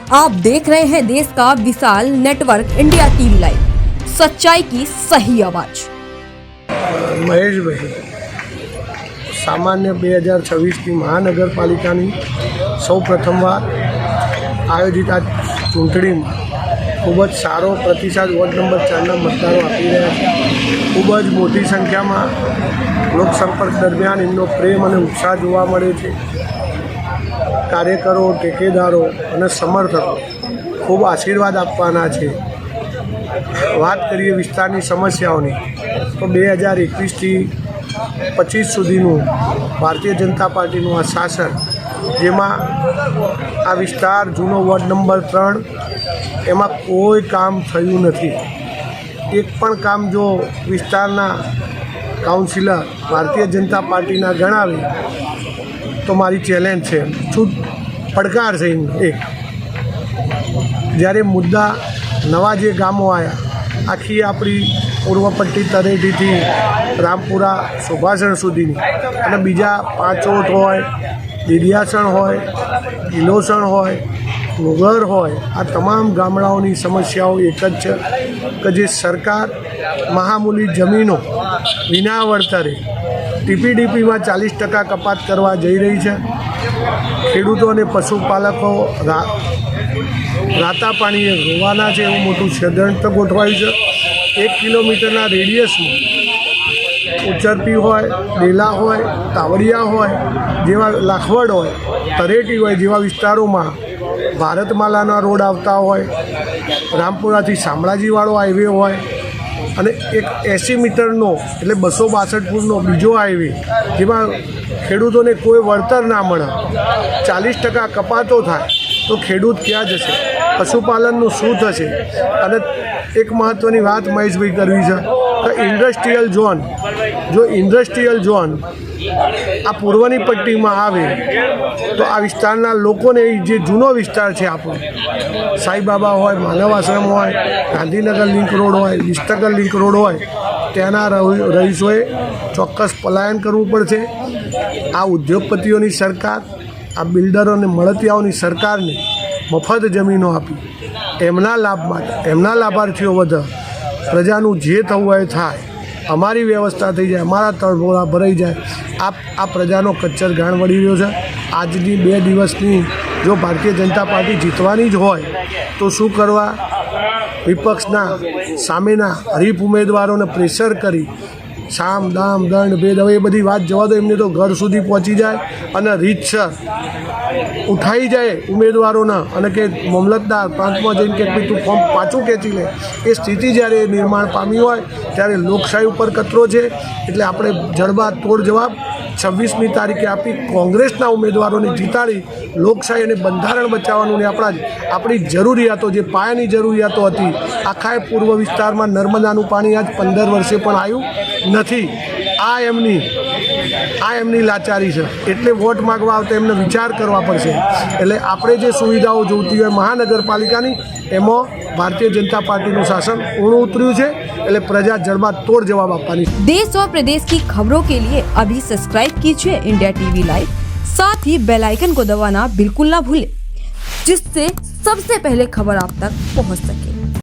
आप देख रहे हैं देश का विशाल नेटवर्क इंडिया टीवी लाइव, सच्चाई की सही आवाज। महेश भाई, सामान्य 2026 की महानगरपालिका सौ प्रथमवार आयोजित आ चूंटणी में खूब सारो प्रतिसाद वोर्ड नंबर 4 मतदारों आपी रहा है। खूब मोटी संख्या में लोकसंपर्क दरमियान इमनो प्रेम और उत्साह जोवा मळे छे। कार्यकरो, टेकेदारो और समर्थको खूब आशीर्वाद आपवाना छे। बात करिए विस्तारनी समस्याओनी तो 2021 થી 25 સુધીનું ભારતીય જનતા પાર્ટીનું આ શાસન, જેમાં આ વિસ્તાર જૂનો વોર્ડ નંબર 3 એમાં કોઈ કામ થયું નથી। એક પણ કામ જો વિસ્તારના કાઉન્સિલર ભારતીય જનતા પાર્ટીના ગણાવે તો મારી ચેલેન્જ છે, છૂટ પડકાર છે। એક જ્યારે મુદ્દા નવા જે ગામો આવ્યા, આખી આપણી પૂર્વ પટ્ટી તરેટીથી રામપુરા સુભાષણ સુધીની અને બીજા પાંચોટ હોય, દિરિયાસણ હોય, કિલોસણ હોય, નુગર હોય, આ તમામ ગામડાઓની સમસ્યાઓ એક જ છે કે જે સરકાર મહામૂલી જમીનો વિના વળતરે ટીપીડીપીમાં 40% કપાત કરવા જઈ રહી છે। ખેડૂતો અને પશુપાલકો રાતા પાણીએ રોવાના છે એવું મોટું ષડયંત્ર ગોઠવાયું છે। 1 કિલોમીટરના રેડિયસમાં ઉચરપી હોય, ડેલા હોય, તાવડિયા હોય જેવા, લાખવડ હોય, તરેટી હોય જેવા વિસ્તારોમાં ભારતમાલાના રોડ આવતા હોય, રામપુરાથી શામળાજીવાળો હાઈવે હોય અને એક 80 મીટરનો એટલે 262 ફૂટનો બીજો હાઈવે, જેમાં ખેડૂતોને કોઈ વળતર ના મળે, 40% કપાતો થાય તો ખેડૂત ક્યાં જશે? પશુપાલનનું શું થશે? અને એક મહત્ત્વની વાત મહેશભાઈ કરવી છે કે ઇન્ડસ્ટ્રીયલ ઝોન, જો ઇન્ડસ્ટ્રીયલ ઝોન આ પૂર્વની પટ્ટીમાં આવે તો આ વિસ્તારના લોકોને જે જૂનો વિસ્તાર છે આપણો, સાંઈબાબા હોય, માનવ આશ્રમ હોય, ગાંધીનગર લિંક રોડ હોય, વિસનગર લિંક રોડ હોય, ત્યાંના રહીશોએ ચોક્કસ પલાયન કરવું પડશે। આ ઉદ્યોગપતિઓની સરકાર, આ બિલ્ડરોને મળતિયાઓની સરકારને મફત જમીનો આપી એમના લાભ માટે, એમના લાભાર્થીઓ વધે, પ્રજાનું જે થવું હોય થાય, અમારી વ્યવસ્થા થઈ જાય, અમારા તળબોળા ભરાઈ જાય, આ પ્રજાનો કચ્છર ગાણ વળી રહ્યો છે। આજની 2 દિવસની જો ભારતીય જનતા પાર્ટી જીતવાની જ હોય તો શું કરવા? વિપક્ષના સામેના હરીફ ઉમેદવારોને પ્રેશર કરી સામ દામ દંડ ભેદ, હવે એ બધી વાત જવા દો, એમને તો ઘર સુધી પહોંચી જાય અને રીતસર ઉઠાઈ જાય ઉમેદવારોના અને કે મામલતદાર પ્રાંતમાં જઈને કે તું ફોર્મ પાછું ખેંચી લે, એ સ્થિતિ જ્યારે નિર્માણ પામી હોય ત્યારે લોકશાહી ઉપર કચરો છે। એટલે આપણે જડબાતોડ જવાબ 26મી તારીખે આપી કોંગ્રેસના ઉમેદવારોને જીતાડી લોકશાહી અને બંધારણ બચાવવાનું ને આપણી જરૂરિયાતો, જે પાયાની જરૂરિયાતો હતી, આખા પૂર્વ વિસ્તારમાં નર્મદાનું પાણી આજ 15 વર્ષે પણ આવ્યું નથી। આ એમની લાચારી છે। એટલે વોટ માગવા આવતા એમને વિચાર કરવા પડશે। એટલે આપણે જે સુવિધાઓ જોઈતી હોય મહાનગરપાલિકાની, એમાં भारतीय जनता पार्टी નું शासन ऊणું उतर्યું છે। એટલે प्रजा जड़बा तोड़ जवाब આપવાની। देश और प्रदेश की खबरों के लिए अभी सब्सक्राइब कीजिए इंडिया टीवी लाइव, साथ ही बेल आइकन को दबाना बिल्कुल ना भूलें, जिससे सबसे पहले खबर आप तक पहुंच सके।